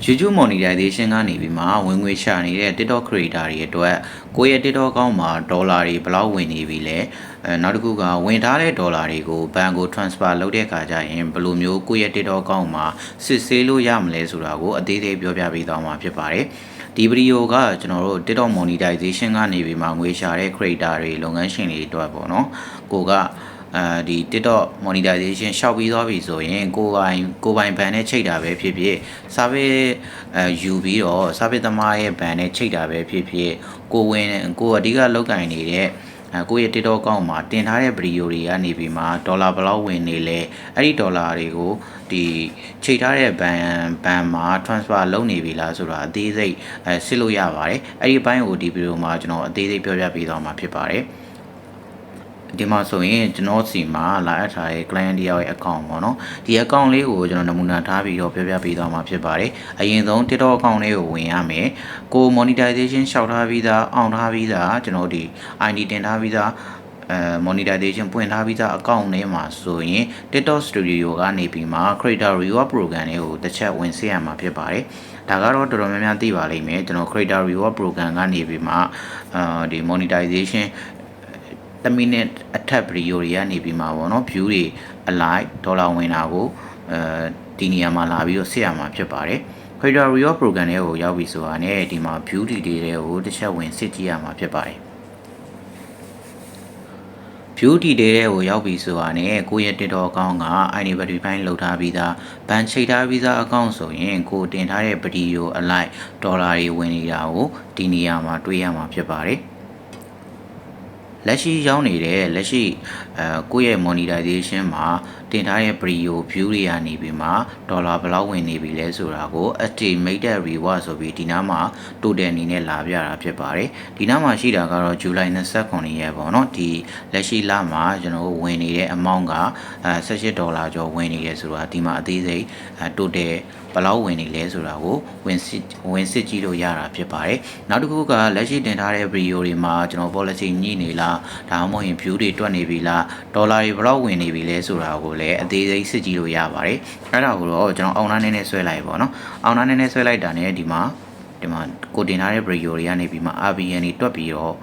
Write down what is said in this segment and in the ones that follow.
YouTube monetization ကနေပြီးမှဝင်ငွေရှာနေတဲ့ TikTok creator တွေအတွက်ကိုယ့်ရဲ့ TikTok account မှာဒေါ်လာတွေဘယ်လောက်ဝင်နေပြီလဲနောက်တစ်ခုကဝင်ထားတဲ့ဒေါ်လာတွေကိုဘဏ်ကို transfer လုပ်တဲ့အခါကျရင်ဘယ်လိုမျိုးကိုယ့်ရဲ့ TikTok account မှာစစ်ဆေးလို့ရမလဲဆိုတာကိုအသေးစိတ်ပြောပြပေးသွားမှာဖြစ်ပါတယ်ဒီဗီဒီယိုကကျွန်တော်တို့ TikTok monetization ကနေပြီးမှငွေရှာတဲ့ creator တွေလုပ်ငန်းရှင်တွေအတွက်ပေါ့နော်ကိုကဒီ TikTok monetization ရှောက်ပြီးသွားပြီဆိုရင်ကိုပိုင်ဘန်နဲ့ချိန်တာပဲဖြစ်ဖြစ် service ယူပြီးတော့ service သမားရဲ့ဘန်နဲ့ချိန်တာပဲဖြစ်ဖြစ်ကိုအဓိကလောက်ကင်နေတဲ့ကိုယ့်ရဲ့ TikTok account မှာတင်ထားတဲ့ဗီဒီယိုတွေကနေပြီးမှဒေါ်လာဘယ်လောက်ဝင်နေလဲအဲ့ဒီဒေါ်လာတွေကိုဒီချိန်ထားတဲ့ဘန်မှာ transfer လုပ်နေပြီလားဆိုတာအသေးစိတ်စစ်လို့ရပါတယ်အဲ့ဒီဘိုင်းကိုဒီဗီဒီယိုမှာကျွန်တော်အသေးစိတ်ပြောပြပေးသွားမှာဖြစ်ပါတယ်ဒီမှာဆိုရင်ကျွန်တော်စီမှာလာအပ်ထားတဲ့ client တယောက်ရဲ့ account ပေါ့နော်ဒီ account လေးကိုကျွန်တော်နမူနာထားပြီးတော့ပြောပြပေးသွားမှာဖြစ်ပါတယ်အရင်ဆုံး TikTok account လေးကိုဝင်ရမယ်ကို monetization ရှောက်ထားပြီးသားအောင်ထားပြီးသားကျွန်တော်ဒီ ID တင်ထားပြီးသားmonetization ပွင့်ထားပြီးသား account ထဲမှာဆိုရင် TikTok Studio ကနေပြီးမှ Creator Reward Program လေးကိုတစ်ချက်ဝင်ဆက်ရမှာဖြစ်ပါတယ်ဒါကတော့တော်တော်များများသိပါလိမ့်မယ်ကျွန်တော် Creator Reward Program ကနေပြီးမှဒီ monetization 10 minute အထက်ဗီဒီယိုတွေကနေပြီးမှာပေါ့နော် view တွေအလိုက်ဒေါ်လာဝင်တာကိုဒီနေရာမှာလာပြီးတော့ဆက်ရမှာဖြစ်ပါတယ် Creator Reward Program တွေကိုရောက်ပြီဆိုတာနဲ့ဒီမှာ view တွေကိုတစ်ချက်ဝင်စစ်ကြည့်ရမှာဖြစ်ပါတယ် view detail တွေကိုရောက်ပြီဆိုတာနဲ့ကိုယ့်ရဲ့ TikTok account က ID verify လုပ်ထားပြီးသားဘန်ချိန်ထားပြီးသား account ဆိုရင်ကိုတင်ထားတဲ့ဗီဒီယိုအလိုက်ဒေါ်လာတွေဝင်နေတာကိုဒီနေရာမှာတွေ့ရမှာဖြစ်ပါတယ်လက်ရှိရောက်နေတဲ့လက်ရှိကိုယ့်ရဲ့ monetization မှာတင်ထားတဲ့ video view တွေကနေပြီးမှဒေါ်လာဘယ်လောက်ဝင်နေပြီလဲဆိုတာကို estimated reward ဆိုပြီးဒီနားမှာ total အနေနဲ့လာပြတာဖြစ်ပါတယ်ဒီနားမှာရှိတာကတော့ July 29ရက်ပေါ့နော်ဒီလက်ရှိလမှာကျွန်တော်ဝင်နေတဲ့ amount က$18ကျော်ဝင်နေတယ်ဆိုတာဒီမှာအသေးစိတ်total ဘယ်လောက်ဝင်နေလဲဆိုတာကိုဝင်စစ်ကြည့်လို့ရတာဖြစ်ပါတယ်နောက်တစ်ခုကလက်ရှိတင်ထားတဲ့ video တွေမှာကျွန်တော် policy ညှိနေလားဒါမှမဟုတ်ရင် view တွေတွက်နေပြီလားဒေါ်လာတွေဘယ်လောက်ဝင်နေပြီလဲဆိုတာကိုလည်းအသေးစိတ်စစ်ကြည့်လို့ရပါတယ်အဲ့ဒါကိုတော့ကျွန်တော်အောင်နားနည်းနည်းဆွဲလိုက်ပေါ့နော်အောင်နားနည်းနည်းဆွဲလိုက်တာနဲ့ဒီမှာကိုတင်ထားတဲ့ video တွေကနေပြီးမှ RBN တွေတွက်ပြီးတော့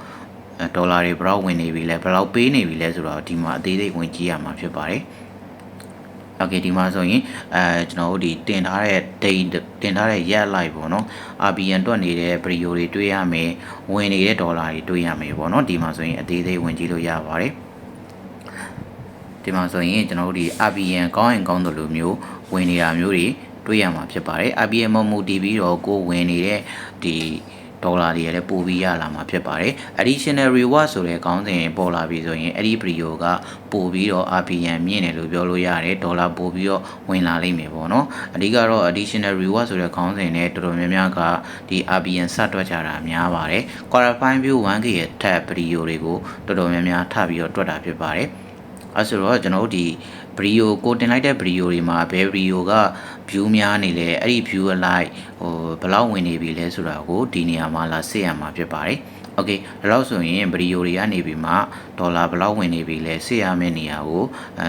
ဒေါ်လာတွေဘယ်လောက်ဝင်နေပြီလဲဘယ်လောက်ပေးနေပြီလဲဆိုတော့ဒီမှာအသေးစိတ်ဝင်ကြည့်ရမှာဖြစ်ပါတယ်โอเคဒီမှာဆိုရင်ကျွန်တော်တို့ဒီတင်ထားတဲ့ date တင်ထားတဲ့ရက်လိုက်ပေါ့နော် RBN တွက်နေတဲ့ video တွေတွေ့ရမယ်ဝင်နေတဲ့ဒေါ်လာတွေတွေ့ရမယ်ပေါ့နော်ဒီမှာဆိုရင်အသေးသေးဝင်ကြည့်လို့ရပါတယ်ဒီမှာဆိုရင်ကျွန်တော်တို့ဒီ RBN ကောင်းရင်ကောင်းတယ်လို့မျိုးဝင်နေတာမျိုးတွေတွေ့ရမှာဖြစ်ပါတယ် RBN မူတည်ပြီးတော့ကိုဝင်နေတဲ့ဒီဒေါ်လာတွေလည်းပို့ပြီးရလာမှာဖြစ်ပါတယ် additional reward ဆိုတဲ့ခေါင်းစဉ်ပေါ်လာပြီဆိုရင်အဲ့ဒီ video ကပို့ပြီးတော့ RBN မြင့်တယ်လို့ပြောလို့ရတယ်ဒေါ်လာပို့ပြီးတော့ဝင်လာလိမ့်မယ်ပေါ့နော်အဓိကတော့ additional reward ဆိုတဲ့ခေါင်းစဉ်နဲ့တော်တော်များများကဒီ RBN စတွက်ကြတာများပါတယ် qualify view 1k ရဲ့ထပ် video တွေကိုတော်တော်များများထပ်ပြီးတော့တွက်တာဖြစ်ပါတယ်အဲဆိုတော့ကျွန်တော်တို့ဒီဗီဒီယိုကိုတင်လိုက်တဲ့ဗီဒီယိုတွေမှာဘယ်ဗီဒီယိုက view များနေလဲအဲ့ဒီ view အလိုက်ဘယ်လောက်ဝင်နေပြီလဲဆိုတာကိုဒီနေရာမှာလာစစ်ရမှာဖြစ်ပါတယ်โอเคဒါတော့ဆိုရင်ဗီဒီယိုတွေကနေပြီးမှဒေါ်လာဘယ်လောက်ဝင်နေပြီလဲစစ်ရမယ့်နေရာကို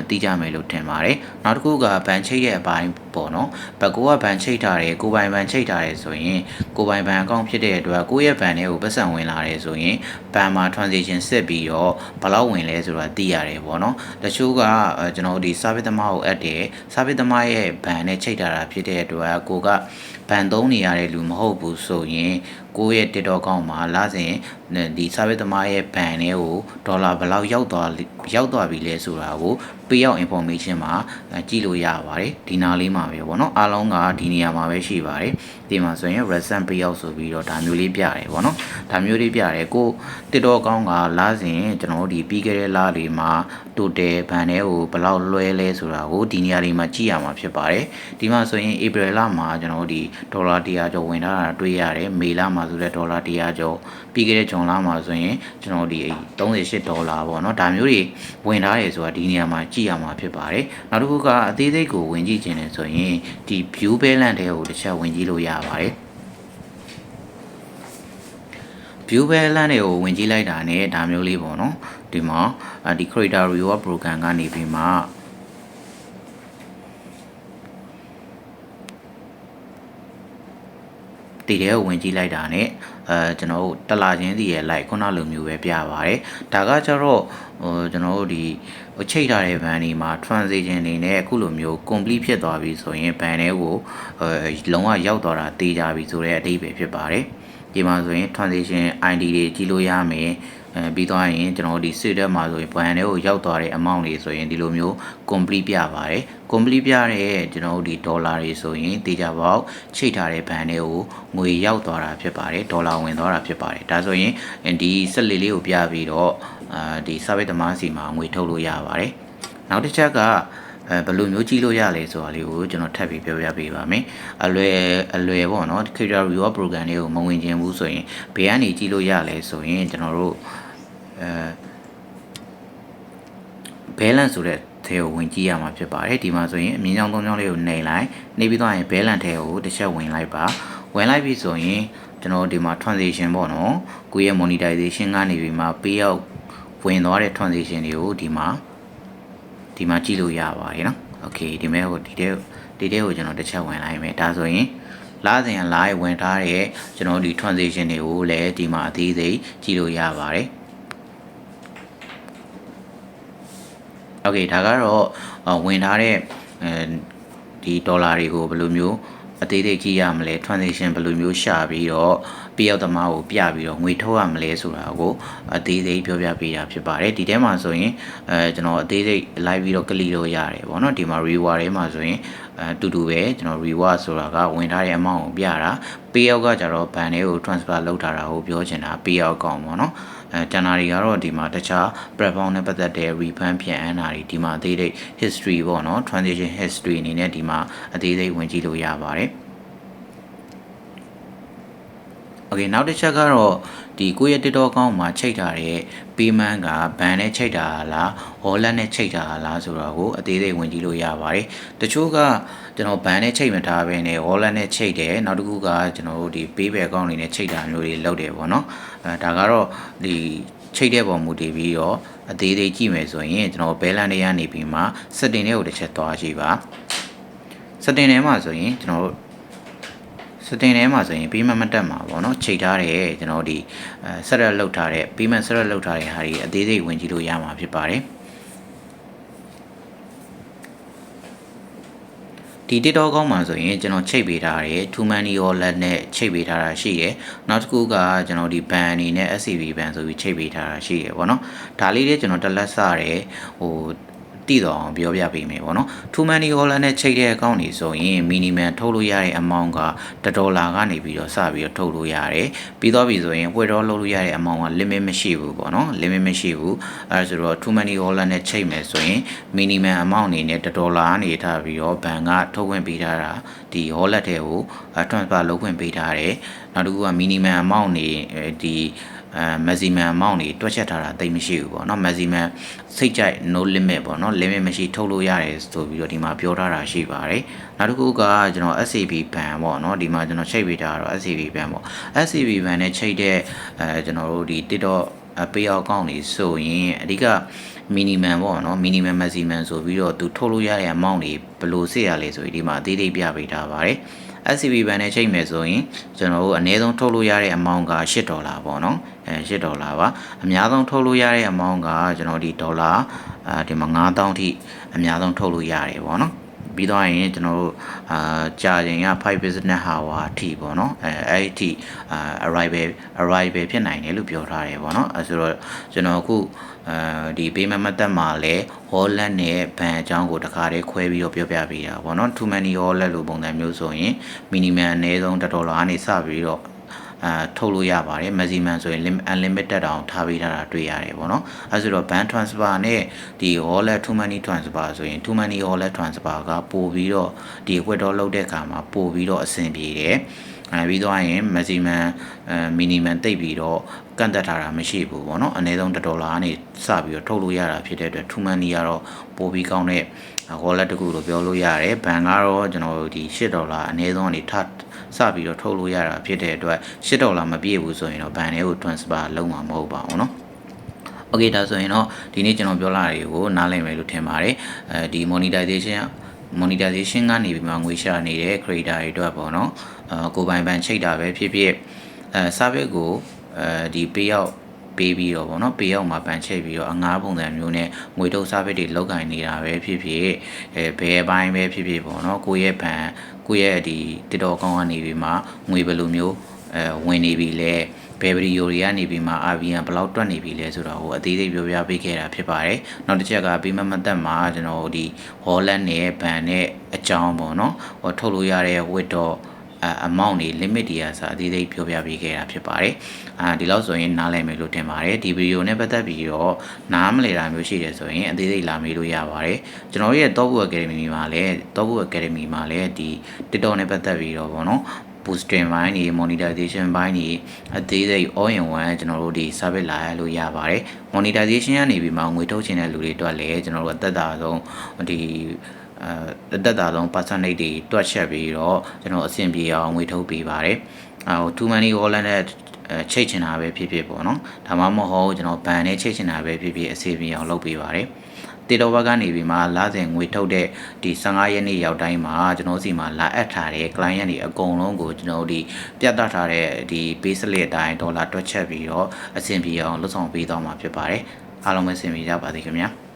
သိကြမယ်လို့ထင်ပါတယ်နောက်တစ်ခုကဘန်ချိတ်ရဲ့အပိုင်းပေါ့နော်ဘက်ကိုကဘန်ချိတ်ထားတယ်ကိုပိုင်ဘန်ချိတ်ထားတယ်ဆိုရင်ကိုပိုင်ဘန်အကောင့်ဖြစ်တဲ့အတွက်ကိုရဲ့ဘန်တွေကိုပတ်စံဝင်လာတယ်ဆိုရင်ဘန်မှာ transaction ဆက်ပြီးတော့ဘယ်လောက်ဝင်လဲဆိုတာသိရတယ်ပေါ့နော်တချို့ကကျွန်တော်ဒီ service သမားကိုအပ်တယ် service သမားရဲ့ဘန်နဲ့ချိတ်ထားတာဖြစ်တဲ့အတွက်ကိုကဘန်သုံးနေရတဲ့လူမဟုတ်ဘူးဆိုရင်ကိုရဲ့ TikTok account မှာလာစဉ်ဒီ service သမားရဲ့ဘန်တွေကိုဒေါ်လာဘယ်လောက်ရောက်သွားပြီလဲဆိုတာကိုပေးရောက် information မှာကြည့်လို့ရပါတယ်ဒီနားလေးမှာပဲပေါ့နော်အားလုံးကဒီနေရာမှာပဲရှိပါတယ်ဒီမှာဆိုရင် recent payout ဆိုပြီးတော့ဒါမျိုးလေးပြတယ်ပေါ့နော်ဒါမျိုးလေးပြတယ်ကို TikTok account ကလာစဉ်ကျွန်တော်တို့ဒီပြီးခဲ့တဲ့လတွေမှာ total ဘန်တွေကိုဘယ်လောက်လွှဲလဲဆိုတာကိုဒီနေရာလေးမှာကြည့်ရမှာဖြစ်ပါတယ်ဒီမှာဆိုရင် April လမှာကျွန်တော်တို့ဒီဒေါ်လာ100ကျော်ဝင်ထားတာတွေ့ရတယ်မေလမှာဆိုလည်းဒေါ်လာ100ကျော်ပြီးခဲ့တဲ့ဇွန်လမှာဆိုရင်ကျွန်တော်ဒီ$38ပေါ့နော်ဒါမျိုးတွေဝင်ထားတယ်ဆိုတာဒီနေရာမှာကြည့်ရမှာဖြစ်ပါတယ်နောက်တစ်ခုကအသေးစိတ်ကိုဝင်ကြည့်ခြင်းနဲ့ဆိုရင်ဒီ view balance တွေကိုတစ်ချက်ဝင်ကြည့်လို့ရပါတယ်view balance တွေကိုဝင်ကြည့်လိုက်တာနဲ့ဒါမျိုးလေးပေါ့နော်ဒီမှာဒီ Creator Reward Program ကနေပြီးမှ တည်တဲ့ဝင်ကြည့်လိုက်တာနဲ့ကျွန်တော်တို့တလာချင်းစီရဲ့ like ခုနလိုမျိုးပဲပြပါတယ်ဒါကကျတော့ကျွန်တော်တို့ဒီချိတ်ထားတဲ့ band တွေမှာ transition တွေနဲ့အခုလိုမျိုး complete ဖြစ်သွားပြီဆိုရင် band တွေကိုလုံးဝရောက်သွားတာတည်ကြပြီဆိုတဲ့အဓိပ္ပာယ်ဖြစ်ပါတယ်ဒီမှာဆိုရင် transition ID တွေကြည့်လို့ရမယ်ပြီးတော့ရင်ကျွန်တော်ဒီ status မှာဆိုရင် band တွေကိုရောက်သွားတဲ့ amount တွေဆိုရင်ဒီလိုမျိုး complete ပြပါတယ် complete ပြတဲ့ကျွန်တော်ဒီ dollar တွေဆိုရင်တေချာပေါက်ချိတ်ထားတဲ့ band တွေကိုငွေရောက်သွားတာဖြစ်ပါတယ် dollar ဝင်သွားတာဖြစ်ပါတယ်ဒါဆိုရင်ဒီဆက်လေးလေးကိုပြပြီးတော့ဒီ service သမားစီမှာငွေထုတ်လို့ရပါတယ်နောက်တစ်ချက်ကဘယ်လိုမျိုးကြည့်လို့ရလဲဆိုတာလေးကိုကျွန်တော်ထပ်ပြီးပြောပြပေးပါမယ်အလွယ်ပေါ့နော် Creator Reward Program လေးကိုမဝင်ခြင်းဘူးဆိုရင်ဘယ်ကနေကြည့်လို့ရလဲဆိုရင်ကျွန်တော်တို့balance ဆိုတဲ့ထဲကိုဝင်ကြည့်ရမှာဖြစ်ပါတယ်ဒီမှာဆိုရင်အမြင့်ကြောင်း၃ကြောင်းလေးကိုနှိပ်လိုက်နှိပ်ပြီးတော့ရင် balance ထဲကိုတစ်ချက်ဝင်လိုက်ပါဝင်လိုက်ပြီဆိုရင်ကျွန်တော်ဒီမှာ transition ပေါ့နော်ကိုယ့်ရဲ့ monetization ကနေပြီးမှ payout ဝင်သွားတဲ့ transition တွေကိုဒီမှာကြည့်လို့ရပါတယ်နော် okay ဒီမဲ့ဟိုဒီတဲ့ကိုကျွန်တော်တစ်ချက်ဝင်လိုက်မယ်ဒါဆိုရင်လာစဉ် live ဝင်ထားတဲ့ကျွန်တော်ဒီ transition တွေကိုလည်းဒီမှာအသေးစိတ်ကြည့်လို့ရပါတယ် okay ဒါကတော့ဝင်ထားတဲ့ဒီ dollar တွေကိုဘယ်လိုမျိုးအသေးသေးကြည့်ရမလဲ transition ဘယ်လိုမျိုးရှာပြီးတော့ပြရောက်သမားကိုပြပြီးတော့ငွေထုတ်ရမလဲဆိုတာကိုအသေးသေးပြောပြပေးတာဖြစ်ပါတယ်ဒီထဲမှာဆိုရင်ကျွန်တော်အသေးသေး live ပြီးတော့ click လို့ရတယ်ပေါ့နော်ဒီမှာ reward ထဲမှာဆိုရင်တူတူပဲကျွန်တော် reward ဆိုတာကဝင်ထားတဲ့ amount ကိုပြတာ payout ကကြတော့ band တွေကို transfer လုပ်ထားတာကိုပြောချင်တာ payout ကောင်းပေါ့နော်ကျန်တာတွေကတော့ဒီမှာတခြား platform နဲ့ပတ်သက်တဲ့ refund ပြန်အန်းတာတွေဒီမှာအသေးသေး history ပေါ့နော် transition history အနေနဲ့ဒီမှာအသေးသေးဝင်ကြည့်လို့ရပါတယ် okay နောက်တစ်ချက်ကတော့ဒီကိုယ့်ရဲ့ TikTok account မှာချိတ်ထားတဲ့ payment က ban နဲ့ချိတ်တာလား wallet နဲ့ချိတ်တာလားဆိုတော့ကိုအသေးသေးဝင်ကြည့်လို့ရပါတယ်တချို့ကကျွန်တော် ban နဲ့ချိတ်မထားဘဲနဲ့ wallet နဲ့ချိတ်တယ်နောက်တစ်ခုကကျွန်တော်တို့ဒီ payback account တွေနဲ့ချိတ်တာမျိုးတွေလုပ်တယ်ပေါ့နော်ဒါကတော့ဒီချိတ်တဲ့ပုံမူတည်ပြီးတော့အသေးသေးကြည့်မယ်ဆိုရင်ကျွန်တော် balance တွေကနေပြီးမှ setting တွေကိုတစ်ချက်သွားကြည့်ပါ setting ထဲမှာဆိုရင်ကျွန်တော်တို့setting ထဲမှာဆိုရင် payment မတက်မှာပေါ့နော်ချိန်ထားတယ်ကျွန်တော်ဒီset up လုပ်ထားတဲ့ payment set up လုပ်ထားတဲ့ဟာတွေအသေးစိတ်ဝင်ကြည့်လို့ရမှာဖြစ်ပါတယ်ဒီ TikTok account မှာဆိုရင်ကျွန်တော်ချိတ်ပေးထားတယ် Too Money Wallet နဲ့ချိတ်ပေးထားတာရှိတယ်နောက်တစ်ခုကကျွန်တော်ဒီ ban အနေနဲ့ SCB ban ဆိုပြီးချိတ်ပေးထားတာရှိတယ်ပေါ့နော်ဒါလေးတွေကျွန်တော်တက်လက်စတယ်ဟိုတည်တော့အောင်ပြောပြပေးမယ်ပေါ့နော် Too Money Wallet နဲ့ချိတ်တဲ့ account တွေဆိုရင် minimum ထုတ်လို့ရတဲ့ amount က$ကနေပြီးတော့စပြီးတော့ထုတ်လို့ရတယ်ပြီးတော့ပြီဆိုရင် withdraw လုပ်လို့ရတဲ့ amount က limit မရှိဘူးပေါ့နော် limit မရှိဘူးအဲဒါဆိုတော့ Too Money Wallet နဲ့ချိတ်မယ်ဆိုရင် minimum amount အနေနဲ့$ကနေထားပြီးတော့ bank ကထုတ်ခွင့်ပေးထားတာဒီ wallet တွေကို transfer လုပ်ခွင့်ပေးထားတယ်နောက်တစ်ခုက minimum amount နေဒီ maximum amount တွေတွက်ချက်ထားတာတိတ်မရှိဘူးပေါ့နော် maximum စိတ်ကြိုက် no limit ပေါ့နော် limit မရှိထုတ်လို့ရတယ်ဆိုပြီးတော့ဒီမှာပြောထားတာရှိပါတယ်နောက်တစ်ခုကကျွန်တော် SCB ban ပေါ့နော်ဒီမှာကျွန်တော်ချိတ်ပေးထားတော့ SCB ban ပေါ့ SCB ban နဲ့ချိတ်တဲ့ကျွန်တော်တို့ဒီ TikTok payout account တွေဆိုရင်အဓိက minimum ပေါ့နော် minimum maximum ဆိုပြီးတော့သူထုတ်လို့ရတဲ့ amount တွေဘယ်လိုစစ်ရလဲဆိုပြီးဒီမှာအသေးသေးပြပေးထားပါတယ်SCB ban နဲ့ချိန်မယ်ဆိုရင်ကျွန်တော်တို့အနည်းဆုံးထုတ်လို့ရတဲ့ amount က$8ပေါ့နော်$8ပါအများဆုံးထုတ်လို့ရတဲ့ amount ကကျွန်တော်ဒီဒေါ်လာဒီမှာ9000ထိအများဆုံးထုတ်လို့ရတယ်ပေါ့နော်ပြီးတော့ရင်ကျွန်တော်တို့ကြာချိန်က5 business hour အထိပေါ့နော်အဲ့ဒီ arrival ဖြစ်နိုင်တယ်လို့ပြောထားတယ်ပေါ့နော်အဲဆိုတော့ကျွန်တော်အခုဒီ payment method မှာလဲ wallet နဲ့ ban အကြောင်းကိုတခါတည်းခွဲပြီးတော့ပြောပြပေးတာပေါ့နော် Too Money Wallet လိုပုံစံမျိုးဆိုရင် minimum အနည်းဆုံး$ကနေစပြီးတော့ထုတ်လို့ရပါတယ် maximum ဆိုရင် unlimited တောင်ထားပေးထားတာတွေ့ရတယ်ပေါ့နော်အဲဆိုတော့ bank transfer နဲ့ဒီ wallet Too Money transfer ဆိုရင် Too Money wallet transfer ကပို့ပြီးတော့ဒီ withdraw လုပ်တဲ့အခါမှာပို့ပြီးတော့အဆင်ပြေတယ်ပြီးတော့ရင် maximum minimum တိတ်ပြီးတော့ကန့်သက်ထားတာမရှိဘူးပေါ့နော်အနည်းဆုံး$ကနေစပြီးတော့ထုတ်လို့ရတာဖြစ်တဲ့အတွက် Too Money ကတော့ပို့ပြီးကောင်းတဲ့ wallet တခုလို့ပြောလို့ရတယ်ဘဏ်ကတော့ကျွန်တော်တို့ဒီ$အနည်းဆုံးအနေထစပြီးတော့ထုတ်လို့ရတာဖြစ်တဲ့အတွက်$မပြည့်ဘူးဆိုရင်တော့ဘဏ်တွေကို transfer လုပ်မှာမဟုတ်ပါဘူးเนาะOkay ဒါဆိုရင်တော့ဒီနေ့ကျွန်တော်ပြောလာတွေကိုနားလည်မယ်လို့ထင်ပါတယ်ဒီ monetization monetization ကနေပြီးမှငွေရှာနေတဲ့ creator တွေအတွက်ပေါ့နော်ကိုပိုင်ဘန်ချိတ်တာပဲဖြစ်ဖြစ်service ကိုဒီ payout ပေးပြီးတော့ပေါ့နော် payout မှာဘန်ချိတ်ပြီးတော့အငားပုံစံမျိုးနဲ့ငွေထုတ် service တွေလောက်ကိုင်နေတာပဲဖြစ်ဖြစ်ဘယ်ပိုင်းပဲဖြစ်ဖြစ်ပေါ့နော်ကိုယ့်ရဲ့ဘန်ကိုယ့်ရဲ့ဒီ TikTok အကောင့်ကနေပြီးမှငွေဘယ်လိုမျိုးဝင်နေပြီလဲဘယ်ဗီဒီယိုတွေကနေပြီးမှ RVN ဘယ်လောက်တွက်နေပြီလဲဆိုတော့ဟိုအသေးသေးပြောပြပေးခဲ့တာဖြစ်ပါတယ်နောက်တစ်ချက်ကပြီးမှမသက်မှာကျွန်တော်ဒီ Holland နဲ့ဘန်နဲ့အကြောင်းပေါ့နော်ဟိုထုတ်လို့ရတဲ့ withdraw amount တွေ limit တွေအစားအသေးသေးပြောပြပေးခဲ့တာဖြစ်ပါတယ်ဒီလောက်ဆိုရင်နားလည်မယ်လို့ထင်ပါတယ်ဒီဗီဒီယိုနဲ့ပတ်သက်ပြီးတော့နားမလည်တာမျိုးရှိတယ်ဆိုရင်အသေးသေးလာမေးလို့ရပါတယ်ကျွန်တော်ရဲ့ Top Academy မှာလည်း Top Academy မှာလည်းဒီ TikTok နဲ့ပတ်သက်ပြီးတော့ပေါ့နော်boosting ဘိုင်းတွေ monetization ဘိုင်းတွေအသေးစိတ် all in one ကျွန်တော်တို့ဒီ service လာရလို့ရပါတယ် monetization ကနေပြီးမှငွေထုတ်ချင်တဲ့လူတွေအတွက်လည်းကျွန်တော်တို့အသက်တာဆုံးဒီအသက်တာဆုံး percentage တွေတွက်ချက်ပြီးတော့ကျွန်တော်အဆင်ပြေအောင်ငွေထုတ်ပေးပါတယ်ဟို too many wallet နဲ့ချိတ်ချင်တာပဲဖြစ်ဖြစ်ပေါ့နော်ဒါမှမဟုတ်ကျွန်တော်ဘန်နဲ့ချိတ်ချင်တာပဲဖြစ်ဖြစ်အဆင်ပြေအောင်လုပ်ပေးပါတယ်တေတော်ဘက်ကနေပြီးမှလာစဉ်ငွေထုတ်တဲ့ဒီ15ရက်နေ့ရောက်တိုင်းမှာကျွန်တော်စီမှာလာအပ်ထားတဲ့ client တွေအကုန်လုံးကိုကျွန်တော်ဒီပြတ်သားထားတဲ့ဒီ base လက်အတိုင်းဒေါ်လာတွက်ချက်ပြီးတော့အဆင်ပြေအောင်လုပ်ဆောင်ပေးသွားမှာဖြစ်ပါတယ်အားလုံးပဲအဆင်ပြေကြပါစေခင်ဗျာ